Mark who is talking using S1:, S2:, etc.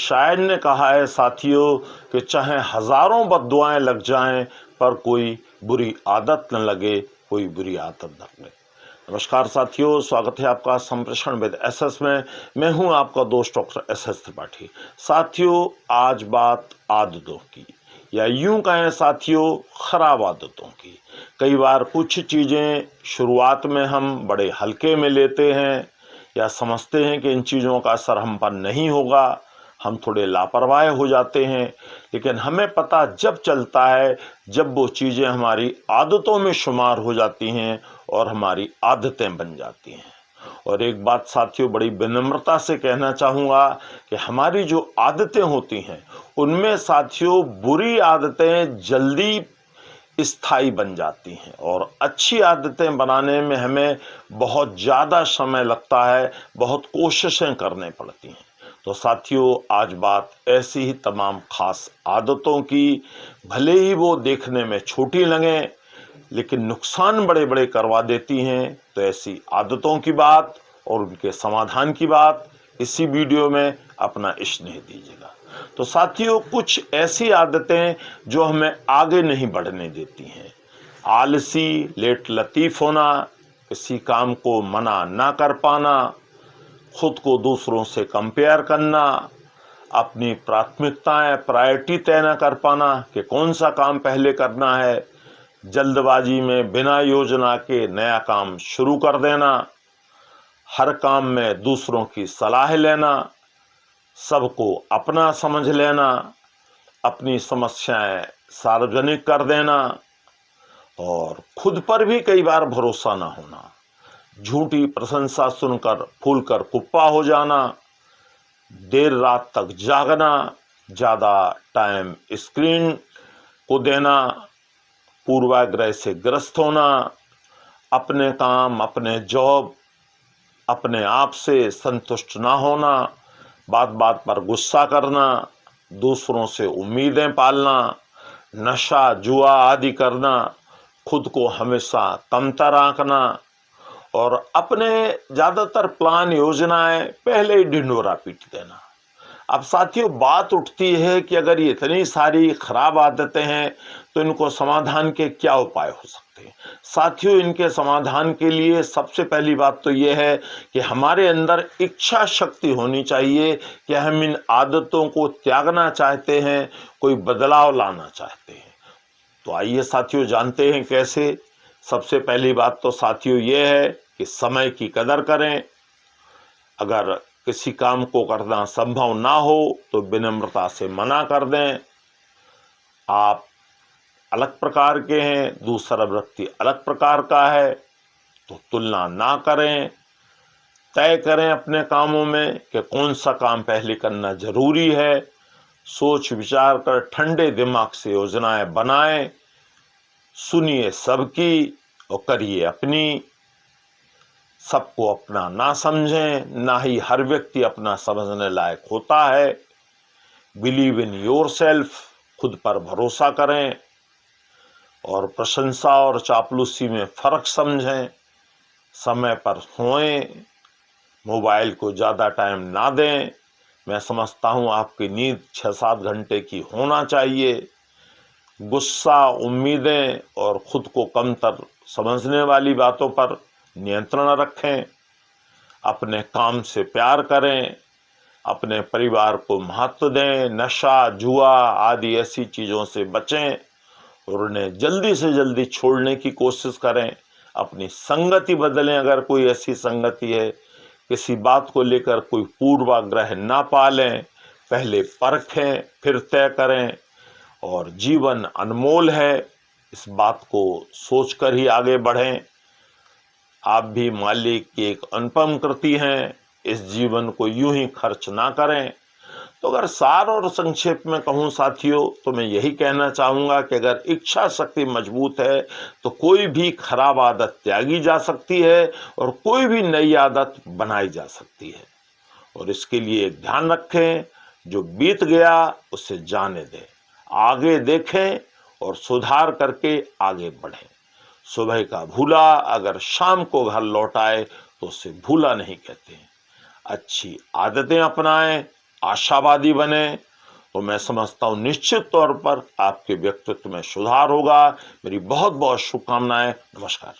S1: शायर ने कहा है साथियों कि चाहे हजारों बद्दुआएं लग जाएं पर कोई बुरी आदत न लगे, कोई बुरी आदत न लगे। नमस्कार साथियों, स्वागत है आपका संप्रेषण विद एसएस में। मैं हूं आपका दोस्त डॉक्टर एसएस त्रिपाठी। साथियों, आज बात आदतों की, या यूं कहें साथियों खराब आदतों की। कई बार कुछ चीज़ें शुरुआत में हम बड़े हल्के में लेते हैं या समझते हैं कि इन चीज़ों का असर हम पर नहीं होगा, हम थोड़े लापरवाह हो जाते हैं। लेकिन हमें पता जब चलता है जब वो चीज़ें हमारी आदतों में शुमार हो जाती हैं और हमारी आदतें बन जाती हैं। और एक बात साथियों बड़ी विनम्रता से कहना चाहूँगा कि हमारी जो आदतें होती हैं उनमें साथियों बुरी आदतें जल्दी स्थायी बन जाती हैं और अच्छी आदतें बनाने में हमें बहुत ज़्यादा समय लगता है, बहुत कोशिशें करने पड़ती हैं। तो साथियों, आज बात ऐसी ही तमाम खास आदतों की, भले ही वो देखने में छोटी लगें लेकिन नुकसान बड़े बड़े करवा देती हैं। तो ऐसी आदतों की बात और उनके समाधान की बात इसी वीडियो में अपना स्नेह दीजिएगा। तो साथियों, कुछ ऐसी आदतें जो हमें आगे नहीं बढ़ने देती हैं। आलसी, लेट लतीफ़ होना, किसी काम को मना ना कर पाना, खुद को दूसरों से कंपेयर करना, अपनी प्राथमिकताएं प्रायोरिटी तय न कर पाना कि कौन सा काम पहले करना है, जल्दबाजी में बिना योजना के नया काम शुरू कर देना, हर काम में दूसरों की सलाह लेना, सबको अपना समझ लेना, अपनी समस्याएं सार्वजनिक कर देना और खुद पर भी कई बार भरोसा ना होना, झूठी प्रशंसा सुनकर फूलकर कुप्पा हो जाना, देर रात तक जागना, ज़्यादा टाइम स्क्रीन को देना, पूर्वाग्रह से ग्रस्त होना, अपने काम, अपने जॉब, अपने आप से संतुष्ट ना होना, बात बात पर गुस्सा करना, दूसरों से उम्मीदें पालना, नशा जुआ आदि करना, खुद को हमेशा कमतर आंकना और अपने ज़्यादातर प्लान योजनाएं पहले ही ढिंढोरा पीट देना। अब साथियों, बात उठती है कि अगर ये इतनी सारी खराब आदतें हैं तो इनको समाधान के क्या उपाय हो सकते हैं। साथियों, इनके समाधान के लिए सबसे पहली बात तो ये है कि हमारे अंदर इच्छा शक्ति होनी चाहिए कि हम इन आदतों को त्यागना चाहते हैं, कोई बदलाव लाना चाहते हैं। तो आइए साथियों जानते हैं कैसे। सबसे पहली बात तो साथियों ये है कि समय की कदर करें। अगर किसी काम को करना संभव ना हो तो विनम्रता से मना कर दें। आप अलग प्रकार के हैं, दूसरा व्यक्ति अलग प्रकार का है, तो तुलना ना करें। तय करें अपने कामों में कि कौन सा काम पहले करना जरूरी है। सोच विचार कर ठंडे दिमाग से योजनाएं बनाएं। सुनिए सबकी और करिए अपनी। सबको अपना ना समझें, ना ही हर व्यक्ति अपना समझने लायक होता है। बिलीव इन योरसेल्फ, खुद पर भरोसा करें और प्रशंसा और चापलूसी में फ़र्क समझें। समय पर सोएं, मोबाइल को ज़्यादा टाइम ना दें। मैं समझता हूँ आपकी नींद 6-7 घंटे की होना चाहिए। गुस्सा, उम्मीदें और खुद को कमतर समझने वाली बातों पर नियंत्रण रखें। अपने काम से प्यार करें, अपने परिवार को महत्व दें। नशा जुआ आदि ऐसी चीज़ों से बचें और उन्हें जल्दी से जल्दी छोड़ने की कोशिश करें। अपनी संगति बदलें। अगर कोई ऐसी संगति है, किसी बात को लेकर कोई पूर्वाग्रह ना पालें, पहले परखें फिर तय करें। और जीवन अनमोल है, इस बात को सोचकर ही आगे बढ़ें। आप भी मालिक की एक अनुपम कृति हैं, इस जीवन को यूं ही खर्च ना करें। तो अगर सार और संक्षेप में कहूं साथियों तो मैं यही कहना चाहूँगा कि अगर इच्छा शक्ति मजबूत है तो कोई भी खराब आदत त्यागी जा सकती है और कोई भी नई आदत बनाई जा सकती है। और इसके लिए ध्यान रखें, जो बीत गया उसे जाने दें, आगे देखें और सुधार करके आगे बढ़ें। सुबह का भूला अगर शाम को घर लौट आए तो उसे भूला नहीं कहते हैं। अच्छी आदतें अपनाएं, आशावादी बने, तो मैं समझता हूँ निश्चित तौर पर आपके व्यक्तित्व में सुधार होगा। मेरी बहुत बहुत शुभकामनाएं। नमस्कार।